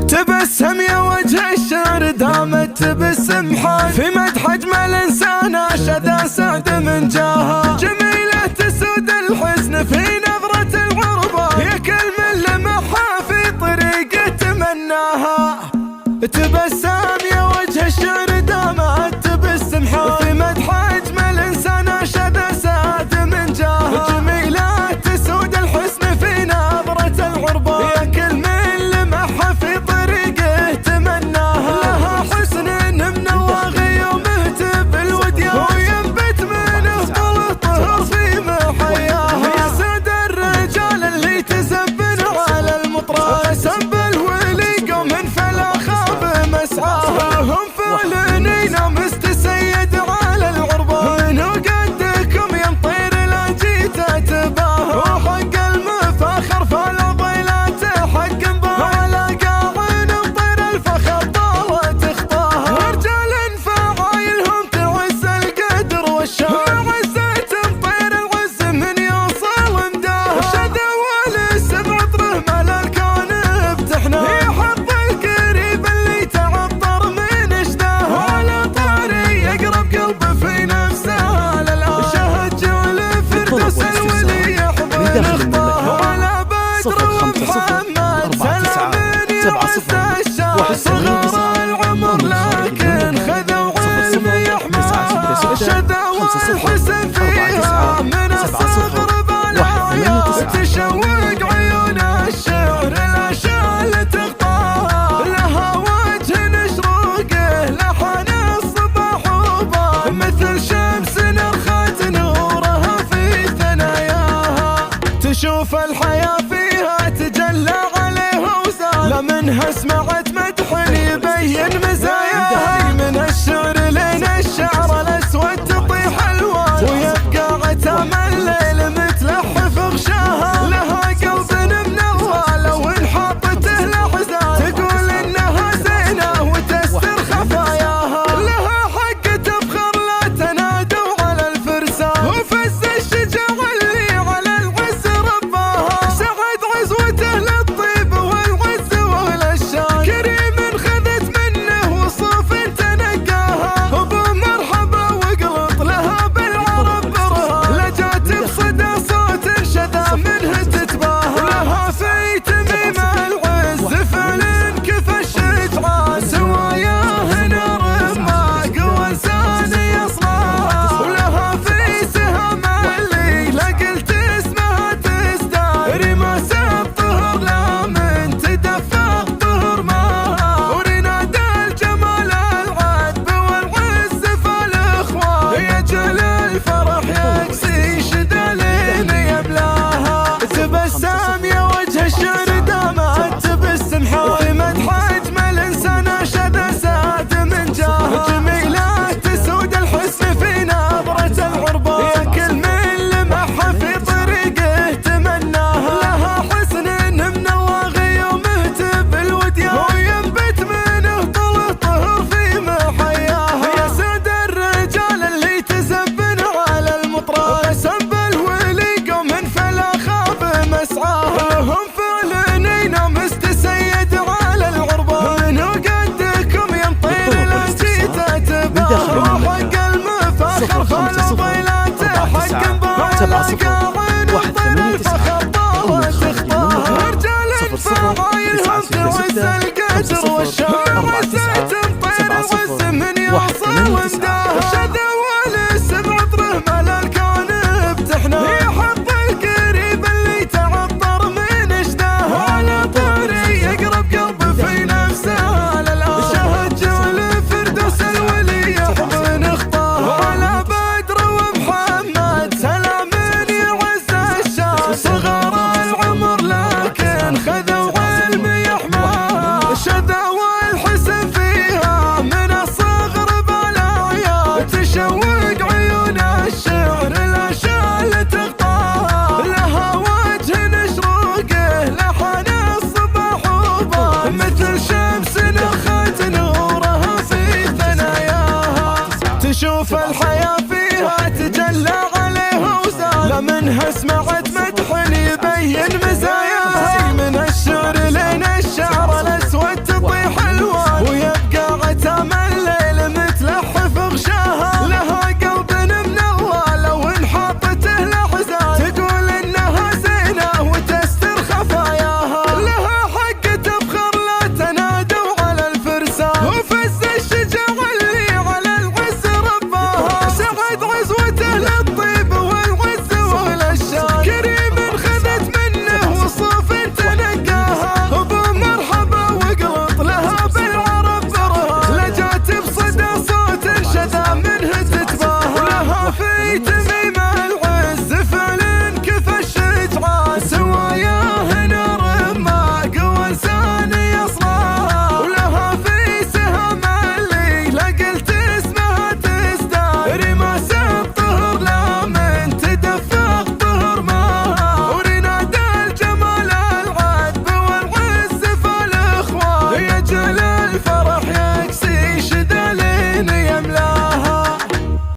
تبسم يا وجه الشعر دامت تبسم حال في مدح اجمل انسان اشد سعد من جاها. جميله تسود الحزن في نظرة الغربة، يا كل من لمحها في طريقه تمناها. تبسم يا وجه الشعر دامت تبسم حال في مدح اجمل انسان اشد سعد من جاها. جميله تسود الحزن في نظرة الغربة، يا كل من لمحها في طريقه تمناها. لها حسن منوغ يومه بالوديان، وينبت منه طول طهر في محياها. يا سعد الرجال اللي تزبن على المطران، سب الولي قوم فلا خاب مسعاها. هم فعلنين مستسيد على العربة، منو قدكم ينطير لا جيت اتباها. وحق المفاخر فلا ضيلات حق بها، على قاعن مطير الفخر طالت اخطاها. ورجال فعايلهم تعز القدر والشان، عزة مطير العز من يوصل مداها. شذا والاسم عطره ملال كان بتحناه، يحب القريب اللي تعطر من اشتاها. على طاري يقرب قلبه في نفسه للآن، شهد جول فردوس الولي يحضن اخطاها. على بدر ومحمد سلام يعز الشام، صغار العمر لكن خذوا علم يحماها. شذا والحسن فيها من الصغر بالاعياد، تشوق عيون الشعر الاشال تغطاها. لها وجه نشروقه لحن الصباح وبان، مثل شمس نرخت نورها في ثناياها. تشوف الحياة فيها تجلى عليه وزاد، لا منها سمعت مدح يبين مزاياها. من الشعر لين الشعر الاسود تطيح الوان، ويبقى عتام الليل متلحف غشاها. لها قلب منوى لو انحطته الاحزان، تقول انها زينه وتستر خفاياها. لها حق تفخر لا تنادوا على الفرسان، وفز الشجاع اللي على العز رباها. سعد عزوته للطيب والعز وللشان، كريم خذت منه وصوف تنقاها. ابو مرحبا وقلط لها بالعرب برهان، لجات بصدى صوت شذا منه تتباهى. لها في تميم العز فعل كفى الشجعان، سواياه نار ما قوى انسان يصنعها. ولها في سهام اللي لقلت اسمها تزداد، رماس الطهر لا من تدفق طهر ماها. ورناد الجمال العذب والعز فالاخوان، يجل الفرح يكسي شدالين يبلاها. تبسم يا وجه الشعر دامت تبسم حال في مدح اجمل انسان اشد سعد من جاها. جميله تسود الحسن في نظرة الغربة، يا كل من لمحها في طريقه تمناها. لها حسن منوغ يومه بالوديان، وينبت منه طول طهر في محياها. يا سعد الرجال اللي تزبن على المطران، سب الولي قوم فلا خاب مسعاها. هم فعلنين مستسيد على العربة، منو قدكم ينطير لا جيت اتباها. وحق المفاخر فلا ضيلات حق بها، على قاعن مطير الفخر طالت اخطاها. رجال فعايلهم تعز القدر والشان، عزة مطير العز من يوصل مداها. شذا والاسم عطره ملال كان بتحناه، يحب القريب اللي تعطر من اشتاها. على طاري يقرب قلبه في نفسه للآن، شهد جول فردوس الولي يحضن اخطاها. على بدر ومحمد سلام يعز الشام، صغار العمر لكن خذوا علم يحماها. شذا والحسن فيها من الصغر بالاعياد، تشوق عيون الشعر الاشال تغطاها. لها وجه نشروقه لحن الصباح وبان، مثل شمس نرخت نورها في ثناياها. تشوف الحياة فيها تجلى عليه وزاد، لا منها سمعت